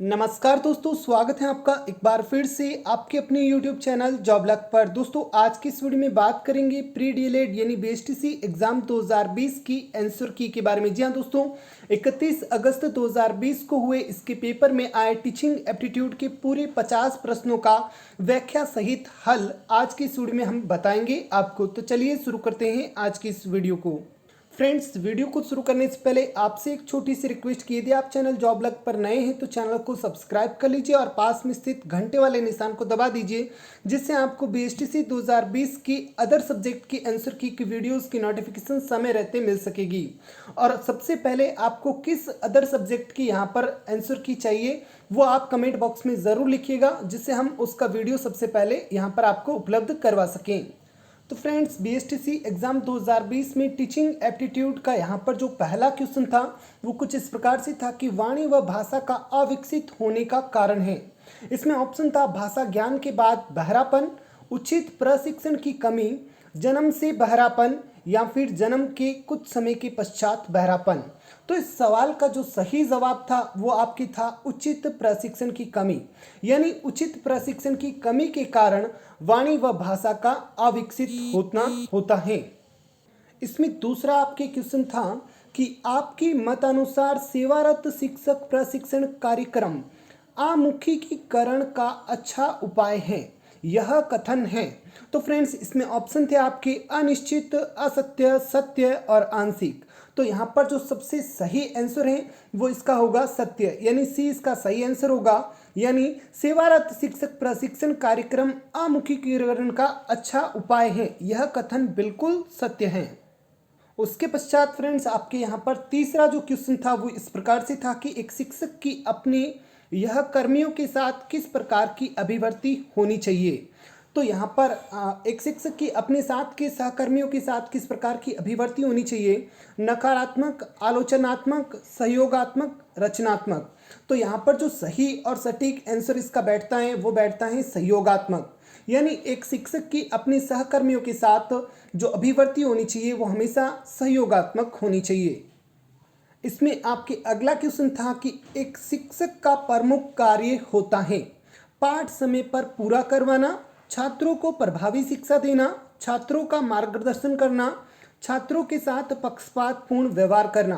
नमस्कार दोस्तों, स्वागत है आपका एक बार फिर से आपके अपने YouTube चैनल जॉब लक पर। दोस्तों आज की इस वीडियो में बात करेंगे प्री डीएलएड यानी बीएसटीसी एग्जाम 2020 की आंसर की के बारे में। जी हाँ दोस्तों, 31 अगस्त 2020 को हुए इसके पेपर में आए टीचिंग एप्टीट्यूड के पूरे 50 प्रश्नों का व्याख्या सहित हल आज की इस वीडियो में हम बताएंगे आपको। तो चलिए शुरू करते हैं आज की इस वीडियो को। फ्रेंड्स, वीडियो को शुरू करने से पहले आपसे एक छोटी सी रिक्वेस्ट की, यदि आप चैनल जॉब लक पर नए हैं तो चैनल को सब्सक्राइब कर लीजिए और पास में स्थित घंटे वाले निशान को दबा दीजिए, जिससे आपको बीएसटीसी 2020 की अदर सब्जेक्ट की आंसर की वीडियोस की नोटिफिकेशन समय रहते मिल सकेगी। और सबसे पहले आपको किस अदर सब्जेक्ट की यहाँ पर आंसर की चाहिए वो आप कमेंट बॉक्स में ज़रूर लिखिएगा, जिससे हम उसका वीडियो सबसे पहले यहाँ पर आपको उपलब्ध करवा सकें। तो फ्रेंड्स, बीएसटीसी एग्जाम 2020 में टीचिंग एप्टीट्यूड का यहाँ पर जो पहला क्वेश्चन था वो कुछ इस प्रकार से था कि वाणी व भाषा का अविकसित होने का कारण है। इसमें ऑप्शन था भाषा ज्ञान के बाद बहरापन, उचित प्रशिक्षण की कमी, जन्म से बहरापन या फिर जन्म के कुछ समय के पश्चात बहरापन। तो इस सवाल का जो सही जवाब था वो आपकी था उचित प्रशिक्षण की कमी, यानी उचित प्रशिक्षण की कमी के कारण वाणी व भाषा का अविकसित होता है। इसमें दूसरा आपके क्वेश्चन था कि आपके मतानुसार सेवारत शिक्षक प्रशिक्षण कार्यक्रम आमुखीकरण का अच्छा उपाय है, यह कथन है। तो फ्रेंड्स, इसमें ऑप्शन थे आपके अनिश्चित, असत्य, सत्य और आंशिक। तो यहाँ पर जो सबसे सही आंसर है वो इसका होगा सत्य, यानी सी इसका सही आंसर होगा। यानी सेवारत शिक्षक प्रशिक्षण कार्यक्रम आमुखीकरण का अच्छा उपाय है, यह कथन बिल्कुल सत्य है। उसके पश्चात फ्रेंड्स, आपके यहाँ पर तीसरा जो क्वेश्चन था वो इस प्रकार से था कि एक शिक्षक की अपने यह कर्मियों के साथ किस प्रकार की अभिव्यक्ति होनी चाहिए। तो यहाँ पर एक शिक्षक की अपने साथ के सहकर्मियों के साथ किस प्रकार की अभिव्यक्ति होनी चाहिए, नकारात्मक, आलोचनात्मक, सहयोगात्मक, रचनात्मक। तो यहाँ पर जो सही और सटीक आंसर इसका बैठता है वो बैठता है सहयोगात्मक, यानी एक शिक्षक की अपने सहकर्मियों के साथ जो अभिव्यक्ति होनी चाहिए वो हमेशा सहयोगात्मक होनी चाहिए। इसमें आपके अगला क्वेश्चन था कि एक शिक्षक का प्रमुख कार्य होता है पाठ समय पर पूरा करवाना, छात्रों को प्रभावी शिक्षा देना, छात्रों का मार्गदर्शन करना, छात्रों के साथ पक्षपातपूर्ण व्यवहार करना।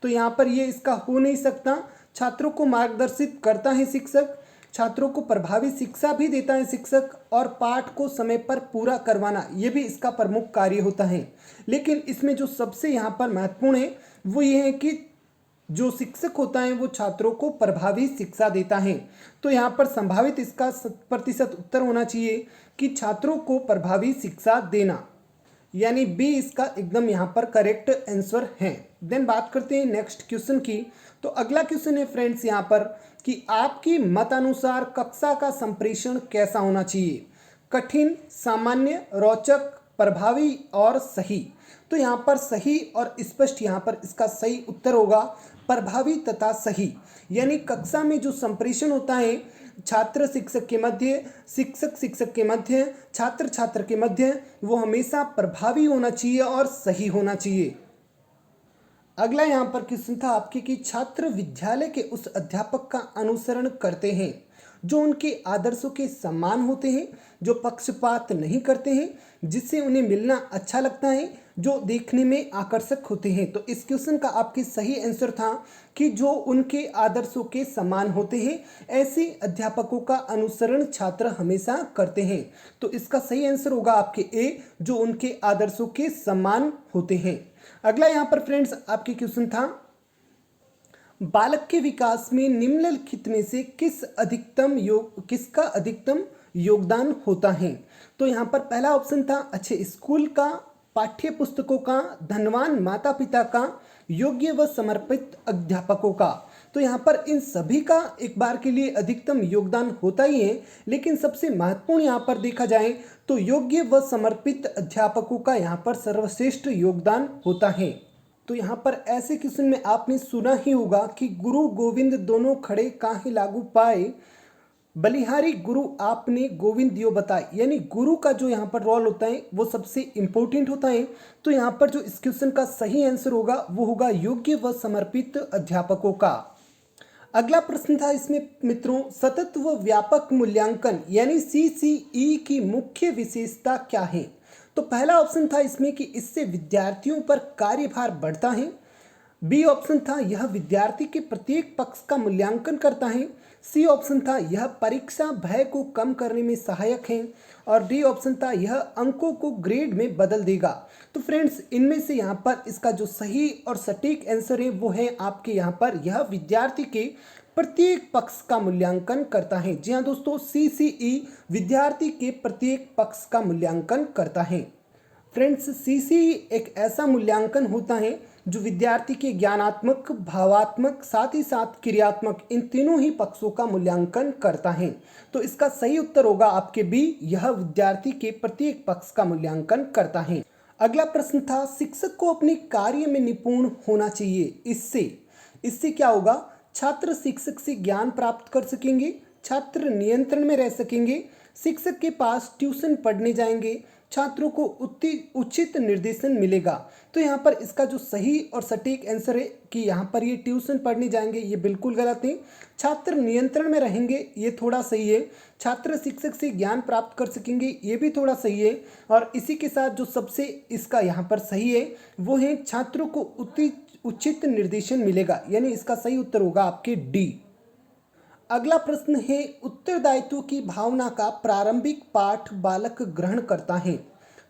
तो यहाँ पर ये इसका हो नहीं सकता। छात्रों को मार्गदर्शित करता है शिक्षक, छात्रों को प्रभावी शिक्षा भी देता है शिक्षक, और पाठ को समय पर पूरा करवाना ये भी इसका प्रमुख कार्य होता है। लेकिन इसमें जो सबसे यहाँ पर महत्वपूर्ण है वो ये है कि जो शिक्षक होता है वो छात्रों को प्रभावी शिक्षा देता है। तो यहाँ पर संभावित इसका 100% उत्तर होना चाहिए कि छात्रों को प्रभावी शिक्षा देना, यानी बी इसका एकदम यहाँ पर करेक्ट आंसर है। देन बात करते हैं नेक्स्ट क्वेश्चन की। तो अगला क्वेश्चन है फ्रेंड्स यहाँ पर कि आपकी मतानुसार कक्षा का संप्रेषण कैसा होना चाहिए, कठिन, सामान्य, रोचक, प्रभावी और सही। तो यहाँ पर सही और स्पष्ट यहाँ पर इसका सही उत्तर होगा प्रभावी तथा सही, यानी कक्षा में जो संप्रेषण होता है छात्र शिक्षक के मध्य, शिक्षक शिक्षक के मध्य, छात्र छात्र के मध्य, वो हमेशा प्रभावी होना चाहिए और सही होना चाहिए। अगला यहाँ पर क्वेश्चन था आपके कि छात्र विद्यालय के उस अध्यापक का अनुसरण करते हैं जो उनके आदर्शों के समान होते हैं, जो पक्षपात नहीं करते हैं, जिससे उन्हें मिलना अच्छा लगता है, जो देखने में आकर्षक होते हैं। तो इस क्वेश्चन का आपके सही आंसर था कि जो उनके आदर्शों के समान होते हैं, ऐसे अध्यापकों का अनुसरण छात्र हमेशा करते हैं। तो इसका सही आंसर होगा आपके ए, जो उनके आदर्शों के समान होते हैं। अगला यहाँ पर फ्रेंड्स आपके क्वेश्चन था बालक के विकास में निम्नलिखित में से किसका अधिकतम योगदान होता है। तो यहाँ पर पहला ऑप्शन था अच्छे स्कूल का, पाठ्य पुस्तकों का, धनवान माता पिता का, योग्य व समर्पित अध्यापकों का। तो यहाँ पर इन सभी का एक बार के लिए अधिकतम योगदान होता ही है, लेकिन सबसे महत्वपूर्ण यहाँ पर देखा जाए तो योग्य व समर्पित अध्यापकों का यहाँ पर सर्वश्रेष्ठ योगदान होता है। तो यहाँ पर ऐसे क्वेश्चन में आपने सुना ही होगा कि गुरु गोविंद दोनों खड़े काहे लागू पाए, बलिहारी गुरु आपने गोविंद दियो बताए, यानी गुरु का जो यहाँ पर रोल होता है वो सबसे इम्पोर्टेंट होता है। तो यहाँ पर जो इस क्वेश्चन का सही आंसर होगा वो होगा योग्य व समर्पित अध्यापकों का। अगला प्रश्न था इसमें मित्रों, सतत व व्यापक मूल्यांकन यानी सीसीई की मुख्य विशेषता क्या है? तो पहला ऑप्शन था इसमें कि इससे विद्यार्थियों पर कार्यभार बढ़ता है। बी ऑप्शन था यह विद्यार्थी के प्रत्येक पक्ष का मूल्यांकन करता है। सी ऑप्शन था यह परीक्षा भय को कम करने में सहायक है। और डी ऑप्शन था यह अंकों को ग्रेड में बदल देगा। तो फ्रेंड्स, इनमें से यहाँ पर इसका जो सही और सटीक आंसर है वो है आपके यहाँ पर यह विद्यार्थी के प्रत्येक पक्ष का मूल्यांकन करता है। जी हाँ दोस्तों, सीसीई विद्यार्थी के प्रत्येक पक्ष का मूल्यांकन करता है। फ्रेंड्स, सीसीई एक ऐसा मूल्यांकन होता है जो विद्यार्थी के ज्ञानात्मक, भावात्मक, साथ ही साथ क्रियात्मक इन तीनों ही पक्षों का मूल्यांकन करता है। तो इसका सही उत्तर होगा आपके बी, यह विद्यार्थी के प्रत्येक पक्ष का मूल्यांकन करता है। अगला प्रश्न था, शिक्षक को अपने कार्य में निपुण होना चाहिए। इससे क्या होगा? छात्र शिक्षक से ज्ञान प्राप्त कर सकेंगे, छात्र नियंत्रण में रह सकेंगे, शिक्षक के पास ट्यूशन पढ़ने जाएंगे, छात्रों को उचित निर्देशन मिलेगा। तो यहाँ पर इसका जो सही और सटीक आंसर है कि यहाँ पर ये ट्यूशन पढ़ने जाएंगे, ये बिल्कुल गलत है। छात्र नियंत्रण में रहेंगे, ये थोड़ा सही है। छात्र शिक्षक से ज्ञान प्राप्त कर सकेंगे, ये भी थोड़ा सही है। और इसी के साथ जो सबसे इसका यहाँ पर सही है वो है छात्रों को उचित निर्देशन मिलेगा, यानी इसका सही उत्तर होगा आपके डी। अगला प्रश्न है, उत्तरदायित्व की भावना का प्रारंभिक पाठ बालक ग्रहण करता है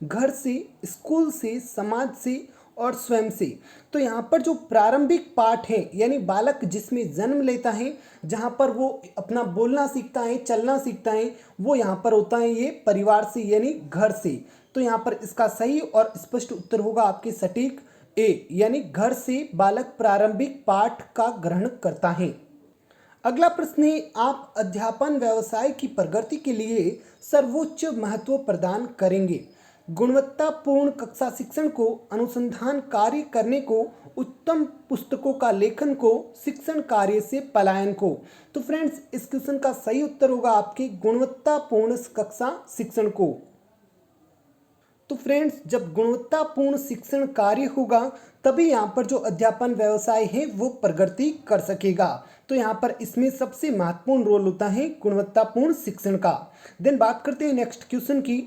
घर से, स्कूल से, समाज से और स्वयं से। तो यहाँ पर जो प्रारंभिक पाठ है यानी बालक जिसमें जन्म लेता है, जहाँ पर वो अपना बोलना सीखता है, चलना सीखता है, वो यहाँ पर होता है ये परिवार से यानी घर से। तो यहाँ पर इसका सही और स्पष्ट उत्तर होगा आपके सटीक ए, यानी घर से बालक प्रारंभिक पाठ का ग्रहण करता है। अगला प्रश्न है, आप अध्यापन व्यवसाय की प्रगति के लिए सर्वोच्च महत्व प्रदान करेंगे? गुणवत्तापूर्ण कक्षा शिक्षण को, अनुसंधान कार्य करने को, उत्तम पुस्तकों का लेखन को, शिक्षण कार्य से पलायन को। तो फ्रेंड्स, इस क्वेश्चन का सही उत्तर होगा आपके गुणवत्तापूर्ण कक्षा शिक्षण को। तो फ्रेंड्स, जब गुणवत्तापूर्ण शिक्षण कार्य होगा तभी यहाँ पर जो अध्यापन व्यवसाय है वो प्रगति कर सकेगा। तो यहाँ पर इसमें सबसे महत्वपूर्ण रोल होता है गुणवत्तापूर्ण शिक्षण का। देन बात करते हैं नेक्स्ट क्वेश्चन की।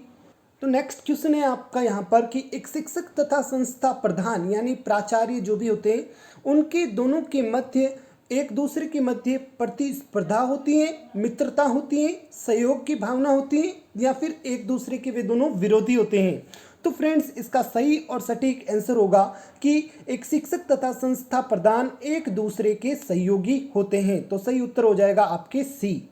तो नेक्स्ट क्वेश्चन है आपका यहाँ पर कि एक शिक्षक तथा संस्था प्रधान यानी प्राचार्य जो भी होते हैं, उनके दोनों के मध्य एक दूसरे के मध्य प्रतिस्पर्धा होती है, मित्रता होती है, सहयोग की भावना होती है, या फिर एक दूसरे के वे दोनों विरोधी होते हैं। तो फ्रेंड्स, इसका सही और सटीक आंसर होगा कि एक शिक्षक तथा संस्था प्रधान एक दूसरे के सहयोगी होते हैं। तो सही उत्तर हो जाएगा आपके सी।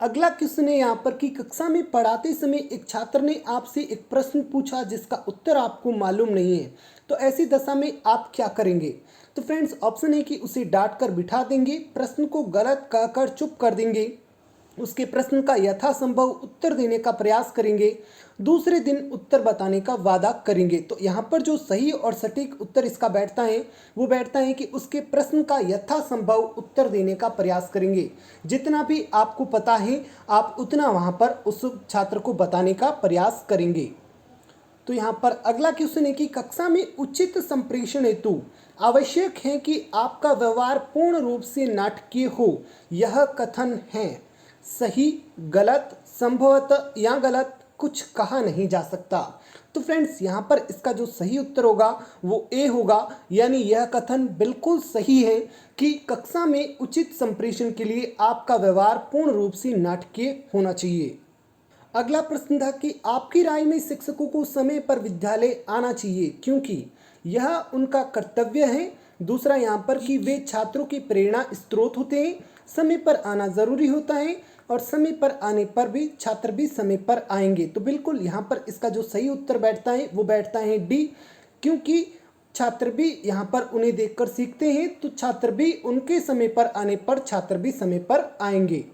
अगला क्वेश्चन है यहाँ पर कि कक्षा में पढ़ाते समय एक छात्र ने आपसे एक प्रश्न पूछा जिसका उत्तर आपको मालूम नहीं है, तो ऐसी दशा में आप क्या करेंगे? तो फ्रेंड्स, ऑप्शन है कि उसे डांट कर बिठा देंगे, प्रश्न को गलत कहकर चुप कर देंगे, उसके प्रश्न का यथासंभव उत्तर देने का प्रयास करेंगे, दूसरे दिन उत्तर बताने का वादा करेंगे। तो यहाँ पर जो सही और सटीक उत्तर इसका बैठता है वो बैठता है कि उसके प्रश्न का यथासंभव उत्तर देने का प्रयास करेंगे। जितना भी आपको पता है आप उतना वहाँ पर उस छात्र को बताने का प्रयास करेंगे। तो यहाँ पर अगला क्वेश्चन है कि कक्षा में उचित संप्रेषण हेतु आवश्यक है कि आपका व्यवहार पूर्ण रूप से नाटकीय हो। यह कथन है सही, गलत, संभवतः या गलत, कुछ कहा नहीं जा सकता। तो फ्रेंड्स, यहाँ पर इसका जो सही उत्तर होगा वो ए होगा, यानी यह कथन बिल्कुल सही है कि कक्षा में उचित संप्रेषण के लिए आपका व्यवहार पूर्ण रूप से नाटकीय होना चाहिए। अगला प्रश्न था कि आपकी राय में शिक्षकों को समय पर विद्यालय आना चाहिए क्योंकि यह उनका कर्तव्य है। दूसरा यहाँ पर कि वे छात्रों की प्रेरणा स्रोत होते हैं, समय पर आना जरूरी होता है और समय पर आने पर भी छात्र भी समय पर आएंगे। तो बिल्कुल यहाँ पर इसका जो सही उत्तर बैठता है वो बैठता है डी, क्योंकि छात्र भी यहाँ पर उन्हें देखकर सीखते हैं, तो छात्र भी उनके समय पर आने पर छात्र भी समय पर आएंगे।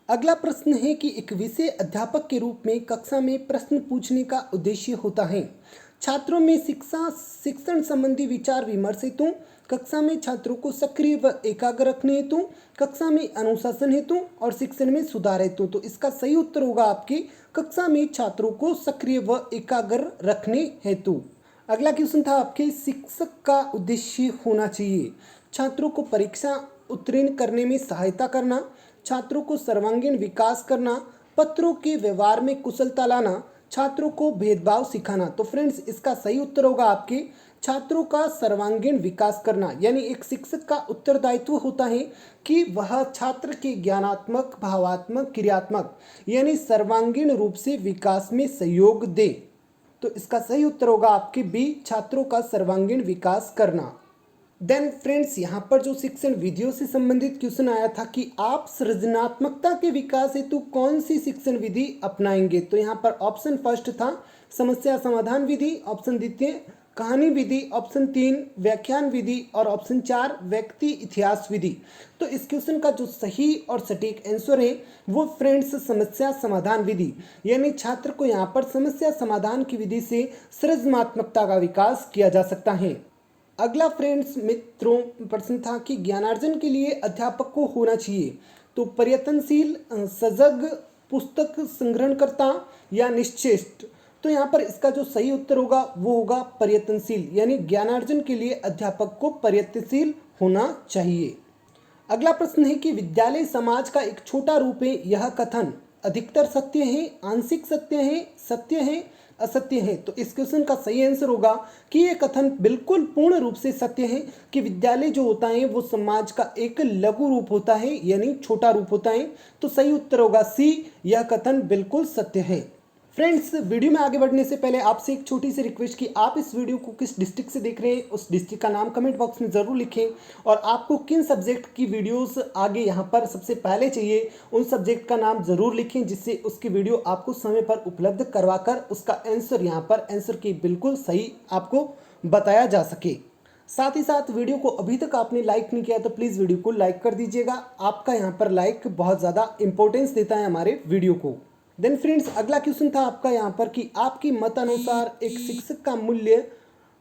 अगला प्रश्न है कि एक विषय अध्यापक के रूप में कक्षा में प्रश्न पूछने का उद्देश्य होता है छात्रों में शिक्षण संबंधी विचार विमर्श हेतु, कक्षा में छात्रों को सक्रिय व एकाग्र रखने हेतु, कक्षा में अनुशासन हेतु और शिक्षण में सुधार हेतु। तो इसका सही उत्तर होगा आपकी कक्षा में छात्रों को सक्रिय व एकाग्र रखने हेतु। अगला क्वेश्चन था आपके शिक्षक का उद्देश्य होना चाहिए छात्रों को परीक्षा उत्तीर्ण करने में सहायता करना, छात्रों को सर्वांगीण विकास करना, पत्रों के व्यवहार में कुशलता लाना, छात्रों को भेदभाव सिखाना। तो फ्रेंड्स इसका सही उत्तर होगा आपके छात्रों का सर्वांगीण विकास करना। यानी एक शिक्षक का उत्तरदायित्व होता है कि वह छात्र के ज्ञानात्मक, भावात्मक, क्रियात्मक यानी सर्वांगीण रूप से विकास में सहयोग दे। तो इसका सही उत्तर होगा आपके बी, छात्रों का सर्वांगीण विकास करना। देन फ्रेंड्स यहाँ पर जो शिक्षण विधियों से संबंधित क्वेश्चन आया था कि आप सृजनात्मकता के विकास हेतु कौन सी शिक्षण विधि अपनाएंगे। तो यहाँ पर ऑप्शन फर्स्ट था समस्या समाधान विधि, ऑप्शन द्वितीय कहानी विधि, ऑप्शन 3 व्याख्यान विधि और ऑप्शन 4 व्यक्ति इतिहास विधि। तो इस क्वेश्चन का जो सही और सटीक आंसर है वो फ्रेंड्स समस्या समाधान विधि, यानी छात्र को यहाँ पर समस्या समाधान की विधि से सृजनात्मकता का विकास किया जा सकता है। अगला फ्रेंड्स मित्रों प्रश्न था कि ज्ञानार्जन के लिए अध्यापक को होना चाहिए तो प्रयत्नशील, सजग, पुस्तक संग्रहणकर्ता या निश्चेष्ट। तो यहाँ पर इसका जो सही उत्तर होगा वो होगा प्रयत्नशील, यानी ज्ञानार्जन के लिए अध्यापक को प्रयत्नशील होना चाहिए। अगला प्रश्न है कि विद्यालय समाज का एक छोटा रूप है, यह कथन अधिकतर सत्य है, आंशिक सत्य है, असत्य है। तो इस क्वेश्चन का सही आंसर होगा कि ये कथन बिल्कुल पूर्ण रूप से सत्य है कि विद्यालय जो होता है वो समाज का एक लघु रूप होता है, यानी छोटा रूप होता है। तो सही उत्तर होगा सी, यह कथन बिल्कुल सत्य है। फ्रेंड्स वीडियो में आगे बढ़ने से पहले आपसे एक छोटी सी रिक्वेस्ट कि आप इस वीडियो को किस डिस्ट्रिक्ट से देख रहे हैं उस डिस्ट्रिक्ट का नाम कमेंट बॉक्स में ज़रूर लिखें, और आपको किन सब्जेक्ट की वीडियोस आगे यहाँ पर सबसे पहले चाहिए उन सब्जेक्ट का नाम ज़रूर लिखें, जिससे उसकी वीडियो आपको समय पर उपलब्ध करवाकर उसका आंसर यहाँ पर आंसर की बिल्कुल सही आपको बताया जा सके। साथ ही साथ वीडियो को अभी तक आपने लाइक नहीं किया तो प्लीज़ वीडियो को लाइक कर दीजिएगा। आपका यहाँ पर लाइक बहुत ज़्यादा इंपॉर्टेंस देता है हमारे वीडियो को। देन फ्रेंड्स अगला क्वेश्चन था आपका यहाँ पर कि आपकी मत अनुसार एक शिक्षक का मूल्य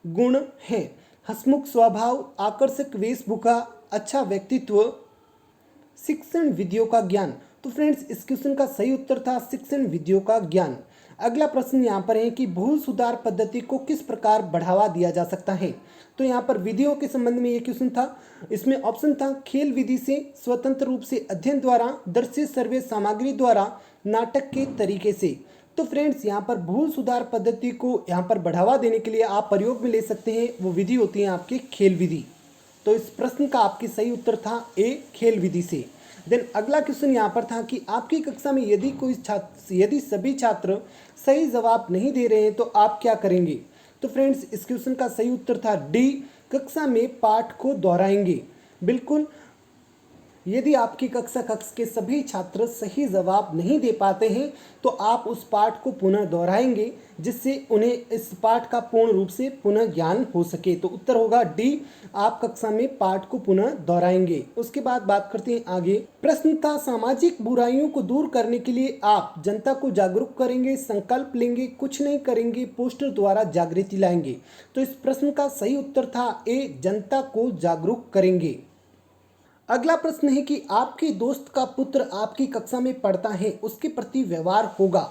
गुण है हंसमुख स्वभाव, आकर्षक वेशभूषा, अच्छा व्यक्तित्व, शिक्षण विधियों का ज्ञान। तो फ्रेंड्स इस क्वेश्चन का सही उत्तर था शिक्षण विधियों का ज्ञान। अगला प्रश्न यहाँ पर है कि भूल सुधार पद्धति को किस प्रकार बढ़ावा दिया जा सकता है। तो यहाँ पर विधियों के संबंध में ये क्वेश्चन था। इसमें ऑप्शन था खेल विधि से, स्वतंत्र रूप से अध्ययन द्वारा, दृश्य सर्वे सामग्री द्वारा, नाटक के तरीके से। तो फ्रेंड्स यहाँ पर भूल सुधार पद्धति को यहाँ पर बढ़ावा देने के लिए आप प्रयोग में ले सकते हैं, वो विधि होती है आपकी खेल विधि। तो इस प्रश्न का आपकी सही उत्तर था ए, खेल विधि से। देन अगला क्वेश्चन यहाँ पर था कि आपकी कक्षा में यदि सभी छात्र सही जवाब नहीं दे रहे हैं तो आप क्या करेंगे। तो फ्रेंड्स इस क्वेश्चन का सही उत्तर था डी, कक्षा में पाठ को दोहराएंगे। बिल्कुल, यदि आपकी कक्षा के सभी छात्र सही जवाब नहीं दे पाते हैं तो आप उस पाठ को पुनः दोहराएंगे, जिससे उन्हें इस पाठ का पूर्ण रूप से पुनः ज्ञान हो सके। तो उत्तर होगा डी, आप कक्षा में पाठ को पुनः दोहराएंगे। उसके बाद बात करते हैं आगे। प्रश्न था सामाजिक बुराइयों को दूर करने के लिए आप जनता को जागरूक करेंगे, संकल्प लेंगे, कुछ नहीं करेंगे, पोस्टर द्वारा जागृति लाएंगे। तो इस प्रश्न का सही उत्तर था ए, जनता को जागरूक करेंगे। अगला प्रश्न है कि आपके दोस्त का पुत्र आपकी कक्षा में पढ़ता है, उसके प्रति व्यवहार होगा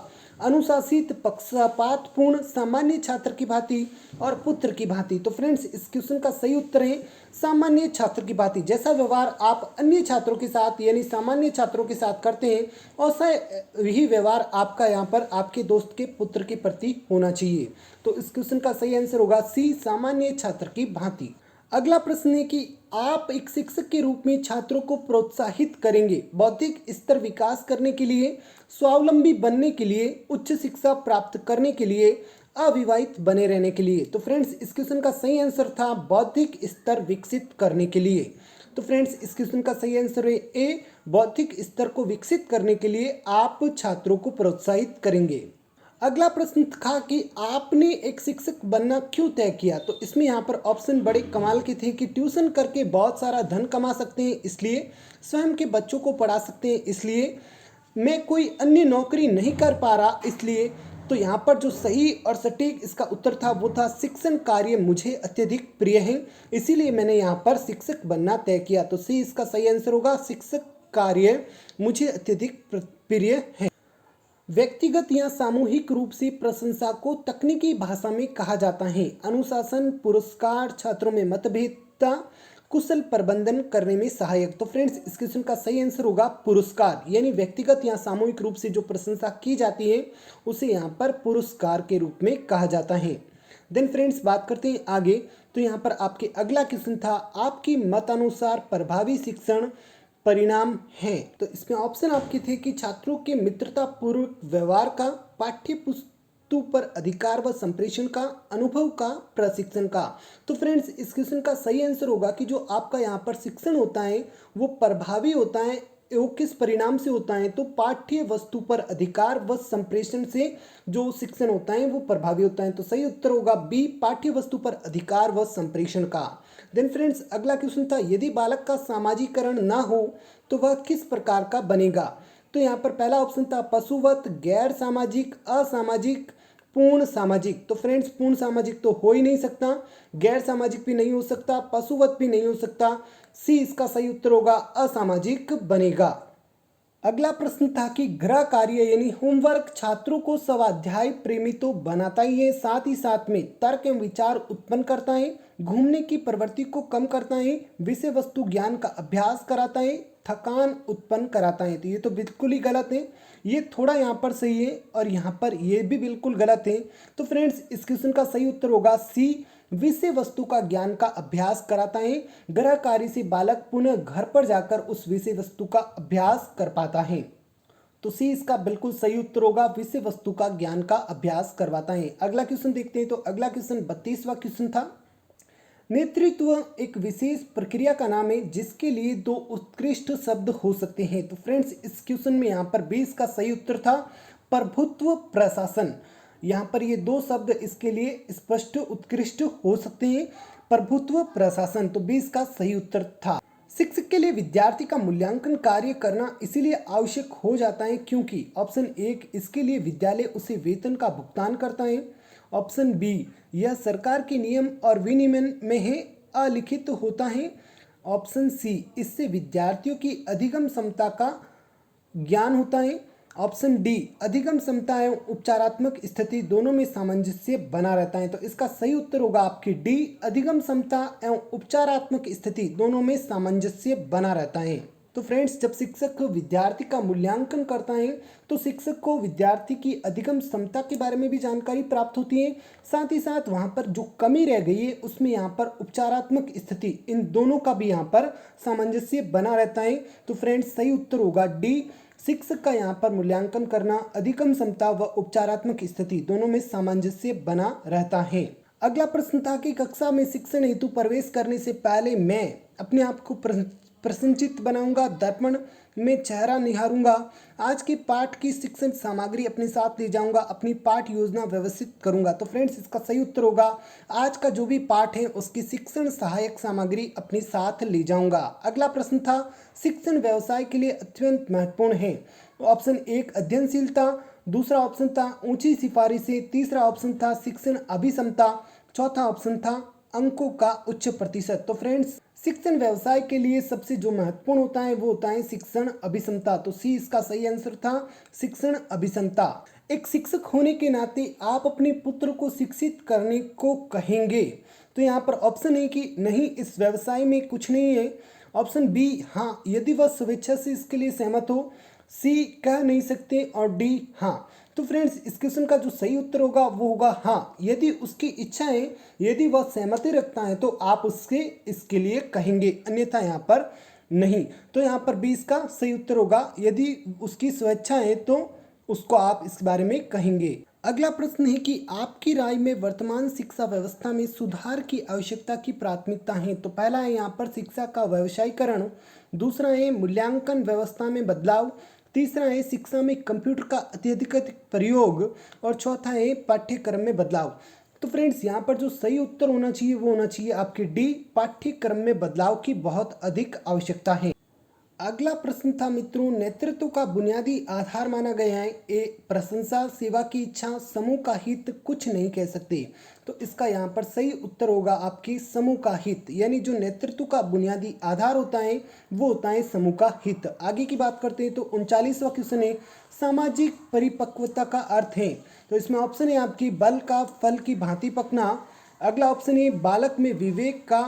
अनुशासित, पक्षपातपूर्ण, सामान्य छात्र की भांति और पुत्र की भांति। तो फ्रेंड्स इस क्वेश्चन का सही उत्तर है सामान्य छात्र की भांति। जैसा व्यवहार आप अन्य छात्रों के साथ यानी सामान्य छात्रों के साथ करते हैं वैसा यही व्यवहार आपका यहाँ पर आपके दोस्त के पुत्र के प्रति होना चाहिए। तो इस क्वेश्चन का सही आंसर होगा सी, सामान्य छात्र की भांति। अगला प्रश्न है कि आप एक शिक्षक के रूप में छात्रों को प्रोत्साहित करेंगे बौद्धिक स्तर विकास करने के लिए, स्वावलंबी बनने के लिए, उच्च शिक्षा प्राप्त करने के लिए, अविवाहित बने रहने के लिए। तो फ्रेंड्स इस क्वेश्चन का सही आंसर था बौद्धिक स्तर विकसित करने के लिए। तो फ्रेंड्स इस क्वेश्चन का सही आंसर है ए, बौद्धिक स्तर को विकसित करने के लिए आप छात्रों को प्रोत्साहित करेंगे। अगला प्रश्न था कि आपने एक शिक्षक बनना क्यों तय किया। तो इसमें यहाँ पर ऑप्शन बड़े कमाल के थे कि ट्यूशन करके बहुत सारा धन कमा सकते हैं इसलिए, स्वयं के बच्चों को पढ़ा सकते हैं इसलिए, मैं कोई अन्य नौकरी नहीं कर पा रहा इसलिए। तो यहाँ पर जो सही और सटीक इसका उत्तर था वो था शिक्षण कार्य मुझे अत्यधिक प्रिय है, इसीलिए मैंने यहाँ पर शिक्षक बनना तय किया। तो सी इसका सही आंसर होगा शिक्षक कार्य मुझे अत्यधिक प्रिय है। व्यक्तिगत या सामूहिक रूप से प्रशंसा को तकनीकी भाषा में कहा जाता है अनुशासन, पुरस्कार, छात्रों में मतभेदता, कुशल प्रबंधन करने में सहायक। तो फ्रेंड्स इस क्वेश्चन का सही आंसर होगा पुरस्कार, यानी व्यक्तिगत या सामूहिक रूप से जो प्रशंसा की जाती है उसे यहाँ पर पुरस्कार के रूप में कहा जाता है। देन फ्रेंड्स बात करते हैं आगे। तो यहाँ पर आपके अगला क्वेश्चन था, आपकी मत अनुसार प्रभावी शिक्षण परिणाम है। तो इसमें ऑप्शन आपके थे कि छात्रों के मित्रता पूर्वक व्यवहार का, पाठ्य पुस्तकों पर अधिकार व संप्रेषण का, अनुभव का, प्रशिक्षण का। तो फ्रेंड्स इस क्वेश्चन का सही आंसर होगा कि जो आपका यहाँ पर शिक्षण होता है वो प्रभावी होता है। वो किस परिणाम से होता है? तो पाठ्य वस्तु पर अधिकार व संप्रेषण से जो शिक्षण होता है वो प्रभावी होता है। तो सही उत्तर होगा बी, पाठ्य वस्तु पर अधिकार व संप्रेषण का। देन फ्रेंड्स अगला क्वेश्चन था, यदि बालक का सामाजिकरण ना हो तो वह किस प्रकार का बनेगा? तो यहाँ पर पहला ऑप्शन था पशुवत, गैर सामाजिक, असामाजिक, पूर्ण सामाजिक। तो फ्रेंड्स पूर्ण सामाजिक तो हो ही नहीं सकता, गैर सामाजिक भी नहीं हो सकता, पशुवत भी नहीं हो सकता। सी इसका सही उत्तर होगा, असामाजिक बनेगा। अगला प्रश्न था कि गृह कार्य यानी होमवर्क छात्रों को स्वाध्याय प्रेमी तो बनाता ही है, साथ ही साथ में तर्क एवं विचार उत्पन्न करता है, घूमने की प्रवृत्ति को कम करता है, विषय वस्तु ज्ञान का अभ्यास कराता है, थकान उत्पन्न कराता है। तो ये तो बिल्कुल ही गलत है, ये थोड़ा यहाँ पर सही है और यहाँ पर ये भी बिल्कुल गलत है। तो फ्रेंड्स इस क्वेश्चन का सही उत्तर होगा सी, विषय वस्तु का ज्ञान का अभ्यास कराता है। गृह कार्य से बालक पुनः घर पर जाकर उस विषय वस्तु का अभ्यास कर पाता है। तो सी इसका बिल्कुल सही उत्तर होगा, विषय वस्तु का ज्ञान का अभ्यास करवाता है। अगला क्वेश्चन देखते हैं। तो अगला क्वेश्चन 32वां क्वेश्चन था, नेतृत्व एक विशेष प्रक्रिया का नाम है जिसके लिए दो उत्कृष्ट शब्द हो सकते हैं। तो फ्रेंड्स इस क्वेश्चन में यहाँ पर 20 का सही उत्तर था प्रभुत्व प्रशासन। यहाँ पर ये दो शब्द इसके लिए स्पष्ट उत्कृष्ट हो सकते हैं, प्रभुत्व प्रशासन। तो 20 का सही उत्तर था। शिक्षक के लिए विद्यार्थी का मूल्यांकन कार्य करना इसीलिए आवश्यक हो जाता है क्योंकि ऑप्शन 1 इसके लिए विद्यालय उसे वेतन का भुगतान करता है, ऑप्शन बी यह सरकार के नियम और विनियमन में है अलिखित होता है, ऑप्शन सी इससे विद्यार्थियों की अधिगम क्षमता का ज्ञान होता है, ऑप्शन डी अधिगम क्षमता एवं उपचारात्मक स्थिति दोनों में सामंजस्य बना रहता है। तो इसका सही उत्तर होगा आपकी डी, अधिगम क्षमता एवं उपचारात्मक स्थिति दोनों में सामंजस्य बना रहता है। तो फ्रेंड्स जब शिक्षक विद्यार्थी का मूल्यांकन करता है तो शिक्षक को विद्यार्थी की अधिगम क्षमता के बारे में भी जानकारी प्राप्त होती है, साथ ही साथ वहाँ पर जो कमी रह गई है उसमें यहाँ पर उपचारात्मक स्थिति, इन दोनों का भी यहाँ पर सामंजस्य बना रहता है। तो फ्रेंड्स सही उत्तर होगा डी, शिक्षक का यहाँ पर मूल्यांकन करना, अधिगम क्षमता व उपचारात्मक स्थिति दोनों में सामंजस्य बना रहता है। अगला प्रश्न था कि कक्षा में शिक्षण हेतु प्रवेश करने से पहले मैं अपने आप को प्रसन्नचित्त बनाऊंगा, दर्पण में चेहरा निहारूंगा, आज के पाठ की शिक्षण सामग्री अपने साथ ले जाऊंगा, अपनी पाठ योजना व्यवस्थित करूंगा। तो फ्रेंड्स इसका सही उत्तर होगा आज का जो भी पाठ है उसकी शिक्षण सहायक सामग्री अपने साथ ले जाऊंगा। अगला प्रश्न था शिक्षण व्यवसाय के लिए अत्यंत महत्वपूर्ण है। तो ऑप्शन 1 अध्ययनशीलता, दूसरा ऑप्शन था ऊंची सिफारिशें, तीसरा ऑप्शन था शिक्षण अभिक्षमता, चौथा ऑप्शन था अंकों का उच्च प्रतिशत। तो फ्रेंड्स शिक्षण व्यवसाय के लिए सबसे जो महत्वपूर्ण होता है वो होता है शिक्षण अभिक्षमता। तो सी इसका सही आंसर था शिक्षण अभिक्षमता। एक शिक्षक होने के नाते आप अपने पुत्र को शिक्षित करने को कहेंगे। तो यहाँ पर ऑप्शन है कि नहीं इस व्यवसाय में कुछ नहीं है, ऑप्शन बी हाँ यदि वह स्वेच्छा से इसके लिए सहमत हो, सी कह नहीं सकते और डी हाँ। तो फ्रेंड्स इस क्वेश्चन का जो सही उत्तर होगा वो होगा हाँ, यदि उसकी इच्छा है, यदि वह सहमति रखता है तो आप उसके इसके लिए कहेंगे, अन्यथा यहाँ पर नहीं। तो यहाँ पर 20 का सही उत्तर होगा यदि उसकी स्वेच्छा है तो उसको आप इस बारे में कहेंगे। अगला प्रश्न है कि आपकी राय में वर्तमान शिक्षा व्यवस्था में सुधार की आवश्यकता की प्राथमिकता है। तो पहला है यहाँ पर शिक्षा का व्यवसायीकरण, दूसरा है मूल्यांकन व्यवस्था में बदलाव, तीसरा है शिक्षा में कंप्यूटर का अत्यधिक प्रयोग और चौथा है पाठ्यक्रम में बदलाव। तो फ्रेंड्स यहाँ पर जो सही उत्तर होना चाहिए वो होना चाहिए आपके डी, पाठ्यक्रम में बदलाव की बहुत अधिक आवश्यकता है। अगला प्रश्न था मित्रों नेतृत्व का बुनियादी आधार माना गया है ए प्रशंसा, सेवा की इच्छा, समूह का हित, कुछ नहीं कह सकते। तो इसका यहाँ पर सही उत्तर होगा आपकी समूह का हित, यानी जो नेतृत्व का बुनियादी आधार होता है वो होता है समूह का हित। आगे की बात करते हैं तो 39वां क्वेश्चन है सामाजिक परिपक्वता का अर्थ है। तो इसमें ऑप्शन है आपकी बल का फल की भांति पकना, अगला ऑप्शन है बालक में विवेक का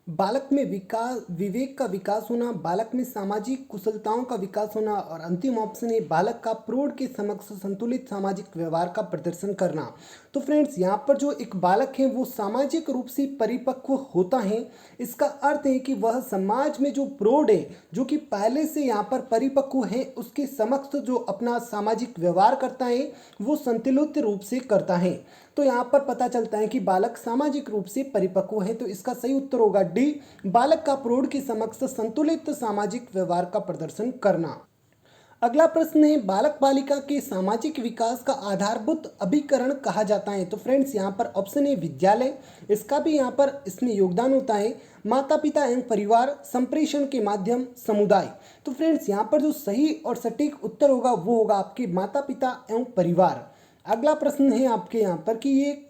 बालक में विवेक का विकास होना, बालक में सामाजिक कुशलताओं का विकास होना और अंतिम ऑप्शन है बालक का प्रौढ़ के समक्ष संतुलित सामाजिक व्यवहार का प्रदर्शन करना। तो फ्रेंड्स यहाँ पर जो एक बालक है वो सामाजिक रूप से परिपक्व होता है। इसका अर्थ है कि वह समाज में जो प्रौढ़ है, जो कि पहले से यहाँ पर परिपक्व है, उसके समक्ष जो अपना सामाजिक व्यवहार करता है वो संतुलित रूप से करता है। तो यहाँ पर पता चलता है कि बालक सामाजिक रूप से परिपक्व है। तो इसका सही उत्तर होगा डी, बालक का प्रौढ़ के समक्ष संतुलित सामाजिक व्यवहार का प्रदर्शन करना। अगला प्रश्न है बालक बालिका के सामाजिक विकास का आधारभूत अभिकरण कहा जाता है। तो फ्रेंड्स यहाँ पर ऑप्शन है विद्यालय, इसका भी यहाँ पर इसमें योगदान होता है। माता पिता एवं परिवार, संप्रेषण के माध्यम, समुदाय। तो फ्रेंड्स यहाँ पर जो सही और सटीक उत्तर होगा वो होगा आपके माता पिता एवं परिवार। अगला प्रश्न है आपके यहाँ पर कि ये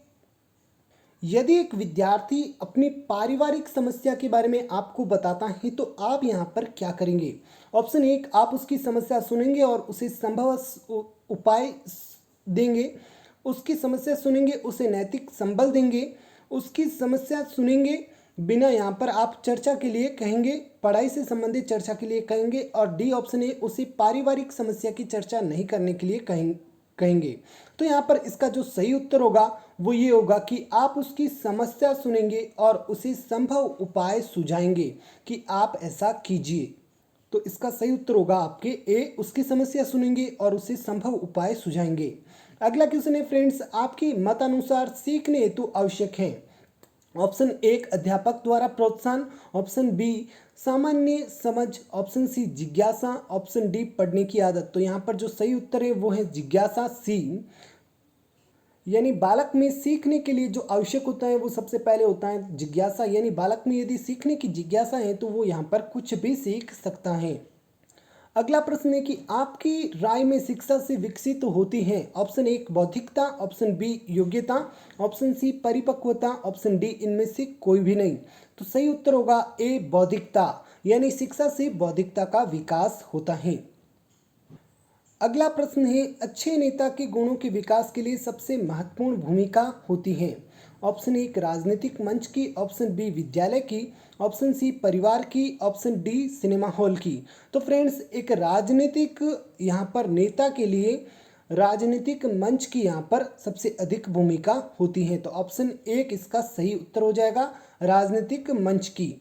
यदि एक विद्यार्थी अपनी पारिवारिक समस्या के बारे में आपको बताता है तो आप यहाँ पर क्या करेंगे। ऑप्शन एक, आप उसकी समस्या सुनेंगे और उसे संभव उपाय देंगे। उसकी समस्या सुनेंगे, उसे नैतिक संबल देंगे। उसकी समस्या सुनेंगे बिना यहाँ पर आप चर्चा के लिए कहेंगे, पढ़ाई से संबंधित चर्चा के लिए कहेंगे। और डी ऑप्शन है, उसे पारिवारिक समस्या की चर्चा नहीं करने के लिए कहेंगे। तो यहाँ पर इसका जो सही उत्तर होगा वो ये होगा कि आप उसकी समस्या सुनेंगे और उसे संभव उपाय सुझाएंगे कि आप ऐसा कीजिए। तो इसका सही उत्तर होगा आपके ए, उसकी समस्या सुनेंगे और उसे संभव उपाय सुझाएंगे। अगला क्वेश्चन है फ्रेंड्स, आपकी मत अनुसार सीखने हेतु आवश्यक है। ऑप्शन एक, अध्यापक द्वारा प्रोत्साहन। ऑप्शन बी, सामान्य समझ। ऑप्शन सी, जिज्ञासा। ऑप्शन डी, पढ़ने की आदत। तो यहाँ पर जो सही उत्तर है वो है जिज्ञासा, सी। यानी बालक में सीखने के लिए जो आवश्यक होता है वो सबसे पहले होता है जिज्ञासा। यानी बालक में यदि सीखने की जिज्ञासा है तो वो यहाँ पर कुछ भी सीख सकता है। अगला प्रश्न है कि आपकी राय में शिक्षा से विकसित होती है। ऑप्शन एक, बौद्धिकता। ऑप्शन बी, योग्यता। ऑप्शन सी, परिपक्वता। ऑप्शन डी, इनमें से कोई भी नहीं। तो सही उत्तर होगा ए, बौद्धिकता। यानी शिक्षा से बौद्धिकता का विकास होता है। अगला प्रश्न है, अच्छे नेता के गुणों के विकास के लिए सबसे महत्वपूर्ण भूमिका होती है। ऑप्शन एक, राजनीतिक मंच की। ऑप्शन बी, विद्यालय की। ऑप्शन सी, परिवार की। ऑप्शन डी, सिनेमा हॉल की। तो फ्रेंड्स एक राजनीतिक यहाँ पर नेता के लिए राजनीतिक मंच की यहाँ पर सबसे अधिक भूमिका होती है। तो ऑप्शन एक इसका सही उत्तर हो जाएगा, राजनीतिक मंच की।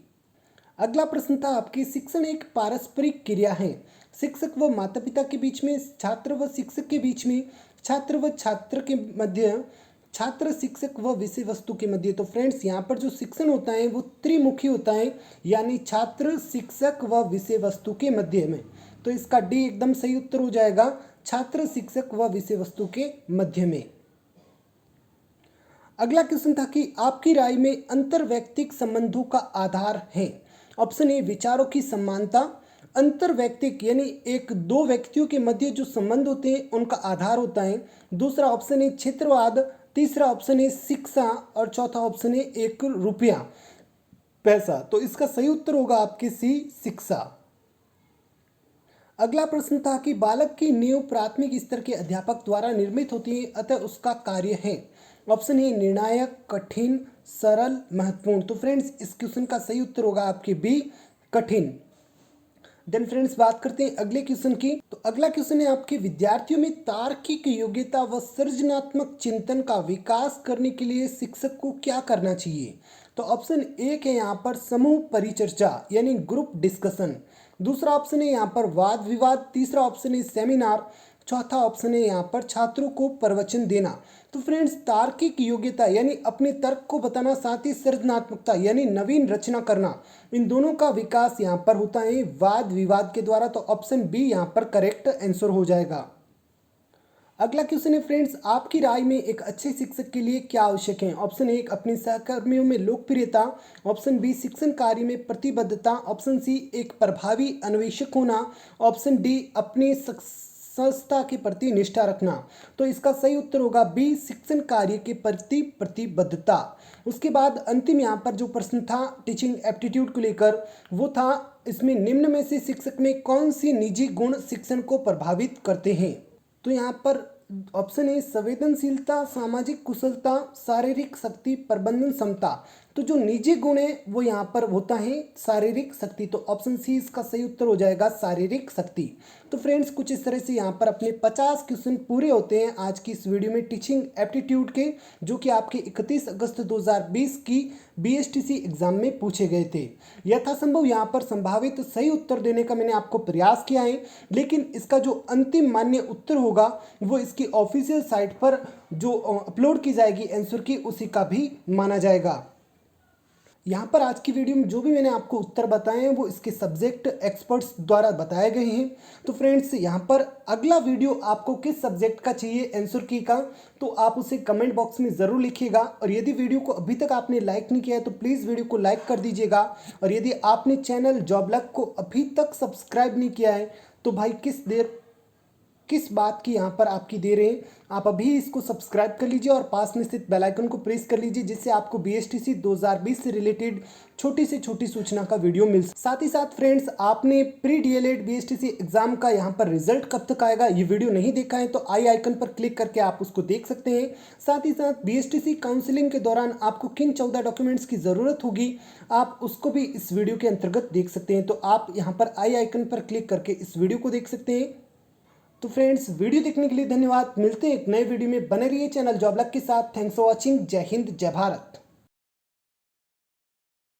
अगला प्रश्न था आपकी, शिक्षण एक पारस्परिक क्रिया है। शिक्षक व माता पिता के बीच में, छात्र व शिक्षक के बीच में, छात्र व छात्र के मध्य, छात्र शिक्षक व विषय वस्तु के मध्य। तो फ्रेंड्स यहाँ पर जो शिक्षण होता है वो त्रिमुखी होता है, यानी छात्र शिक्षक व विषय वस्तु के मध्य में। तो इसका डी एकदम सही उत्तर हो जाएगा, छात्र शिक्षक व विषय वस्तु के मध्य में। अगला क्वेश्चन था कि आपकी राय में अंतरवैयक्तिक संबंधों का आधार है। ऑप्शन ए, विचारों की समानता। अंतरवैयक्तिक यानी एक दो व्यक्तियों के मध्य जो संबंध होते हैं उनका आधार होता है। दूसरा ऑप्शन है क्षेत्रवाद। तीसरा ऑप्शन है शिक्षा और चौथा ऑप्शन है एक रुपया, पैसा। तो इसका सही उत्तर होगा आपके सी, शिक्षा। अगला प्रश्न था कि बालक की नींव प्राथमिक स्तर के अध्यापक द्वारा निर्मित होती है, अतः उसका कार्य है। ऑप्शन है निर्णायक, कठिन, सरल, महत्वपूर्ण। तो फ्रेंड्स इस क्वेश्चन का सही उत्तर होगा आपके बी, कठिन। देन फ्रेंड्स बात करते हैं अगले क्वेश्चन की। तो अगला क्वेश्चन है आपके, विद्यार्थियों में तार्किक योग्यता व सृजनात्मक चिंतन का विकास करने के लिए शिक्षक को क्या करना चाहिए। तो ऑप्शन एक है यहाँ पर समूह परिचर्चा यानी ग्रुप डिस्कशन। दूसरा ऑप्शन है यहाँ पर वाद विवाद। तीसरा ऑप्शन है सेमिनार। चौथा ऑप्शन है यहाँ पर छात्रों को प्रवचन देना। तो फ्रेंड्स तार्किक योग्यता यानी अपने तर्क को बताना, साथ ही सृजनात्मकता यानी नवीन रचना करना, इन दोनों का विकास यहाँ पर होता है वाद विवाद के द्वारा। तो ऑप्शन बी यहाँ पर करेक्ट आंसर हो जाएगा। अगला क्वेश्चन है फ्रेंड्स, आपकी राय में एक अच्छे शिक्षक के लिए क्या आवश्यक है। ऑप्शन एक, अपने सहकर्मियों में लोकप्रियता। ऑप्शन बी, शिक्षण कार्य में प्रतिबद्धता। ऑप्शन सी, एक प्रभावी अन्वेषक होना। ऑप्शन डी, अपनी संस्था के प्रति निष्ठा रखना। तो इसका सही उत्तर होगा बी, शिक्षण कार्य के प्रति प्रतिबद्धता। उसके बाद अंतिम यहाँ पर जो प्रश्न था टीचिंग एप्टीट्यूड को लेकर, वो था इसमें निम्न में से शिक्षक में कौन सी निजी गुण शिक्षण को प्रभावित करते हैं। तो यहाँ पर ऑप्शन है संवेदनशीलता, सामाजिक कुशलता, शारीरिक शक्ति, प्रबंधन क्षमता। तो जो निजी गुण है वो यहाँ पर होता है शारीरिक शक्ति। तो ऑप्शन सी इसका सही उत्तर हो जाएगा, शारीरिक शक्ति। तो फ्रेंड्स कुछ इस तरह से यहाँ पर अपने 50 क्वेश्चन पूरे होते हैं आज की इस वीडियो में टीचिंग एप्टीट्यूड के, जो कि आपके 31 अगस्त 2020 की बीएसटीसी एग्जाम में पूछे गए थे। यथासंभव यहाँ पर संभावित सही उत्तर देने का मैंने आपको प्रयास किया है, लेकिन इसका जो अंतिम मान्य उत्तर होगा वो इसकी ऑफिशियल साइट पर जो अपलोड की जाएगी आंसर की, उसी का भी माना जाएगा। यहाँ पर आज की वीडियो में जो भी मैंने आपको उत्तर बताए हैं वो इसके सब्जेक्ट एक्सपर्ट्स द्वारा बताए गए हैं। तो फ्रेंड्स यहाँ पर अगला वीडियो आपको किस सब्जेक्ट का चाहिए आंसर की का, तो आप उसे कमेंट बॉक्स में ज़रूर लिखिएगा। और यदि वीडियो को अभी तक आपने लाइक नहीं किया है तो प्लीज़ वीडियो को लाइक कर दीजिएगा। और यदि आपने चैनल जॉब लक को अभी तक सब्सक्राइब नहीं किया है तो भाई किस बात की यहाँ पर आपकी देर है, आप अभी इसको सब्सक्राइब कर लीजिए और पास में स्थित बेल आइकन को प्रेस कर लीजिए, जिससे आपको बीएसटीसी 2020 से रिलेटेड छोटी से छोटी सूचना का वीडियो मिल सके। साथ ही साथ फ्रेंड्स आपने प्री डीएलएड बीएसटीसी एग्जाम का यहाँ पर रिजल्ट कब तक आएगा ये वीडियो नहीं देखा है तो आई आइकन पर क्लिक करके आप उसको देख सकते हैं। साथ ही साथ बीएसटीसी काउंसलिंग के दौरान आपको किन 14 डॉक्यूमेंट्स की ज़रूरत होगी आप उसको भी इस वीडियो के अंतर्गत देख सकते हैं। तो आप यहाँ पर आई आइकन पर क्लिक करके इस वीडियो को देख सकते हैं। तो फ्रेंड्स वीडियो देखने के लिए धन्यवाद। मिलते हैं एक नए वीडियो में, बने रहिए चैनल जॉब लक के साथ। Thanks for watching. जय हिंद, जय भारत।